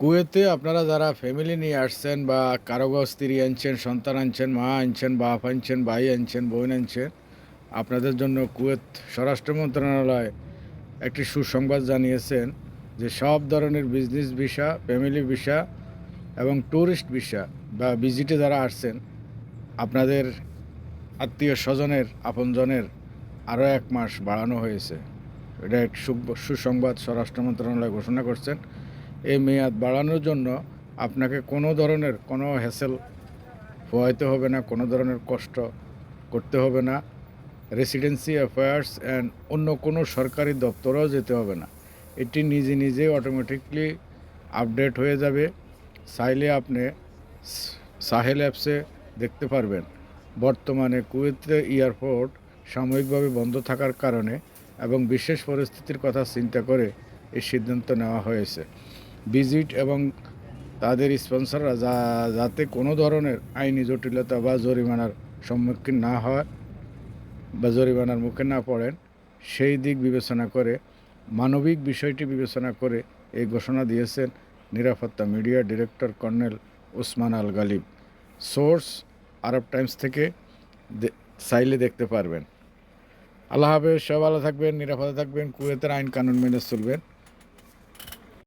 কুয়েতে আপনারা যারা ফ্যামিলি নিয়ে আসছেন বা কারো স্ত্রী আনছেন, সন্তান আনছেন, মা আনছেন, বাপ আনছেন, ভাই আনছেন, বোন আনছেন, আপনাদের জন্য কুয়েত স্বরাষ্ট্র মন্ত্রণালয় একটি সুসংবাদ জানিয়েছেন যে সব ধরনের বিজনেস ভিসা, ফ্যামিলি ভিসা এবং ট্যুরিস্ট ভিসা বা ভিজিটে যারা আসছেন, আপনাদের আত্মীয় স্বজনের আপনজনের আরও 1 মাস বাড়ানো হয়েছে। এটা এক সুসংবাদ স্বরাষ্ট্র মন্ত্রণালয় ঘোষণা করছেন। এই মেয়াদ বাড়ানোর জন্য আপনাকে কোনো ধরনের কোনো হ্যাসেল পোহাইতে হবে না, কোনো ধরনের কষ্ট করতে হবে না, রেসিডেন্সি অ্যাফেয়ার্স অ্যান্ড অন্য কোনো সরকারি দপ্তরেও যেতে হবে না। এটি নিজে নিজে অটোমেটিকলি আপডেট হয়ে যাবে। চাইলে আপনি সাহেল অ্যাপসে দেখতে পারবেন। বর্তমানে কুয়েতে এয়ারপোর্ট সাময়িকভাবে বন্ধ থাকার কারণে এবং বিশেষ পরিস্থিতির কথা চিন্তা করে এই সিদ্ধান্ত নেওয়া হয়েছে। ভিজিট এবং তাদের স্পন্সররা যাতে কোনো ধরনের আইনি জটিলতা বা জরিমানার সম্মুখীন না হয় বা জরিমানার মুখে না পড়েন, সেই দিক বিবেচনা করে, মানবিক বিষয়টি বিবেচনা করে এই ঘোষণা দিয়েছেন নিরাপত্তা মিডিয়া ডিরেক্টর কর্নেল ওসমান আল গালিব। সোর্স আরব টাইমস থেকে চাইলে দেখতে পারবেন। আল্লাহ হাফেজ, সব ভালো থাকবেন, নিরাপদে থাকবেন, কুয়েতের আইন কানুন মেনে চলবেন।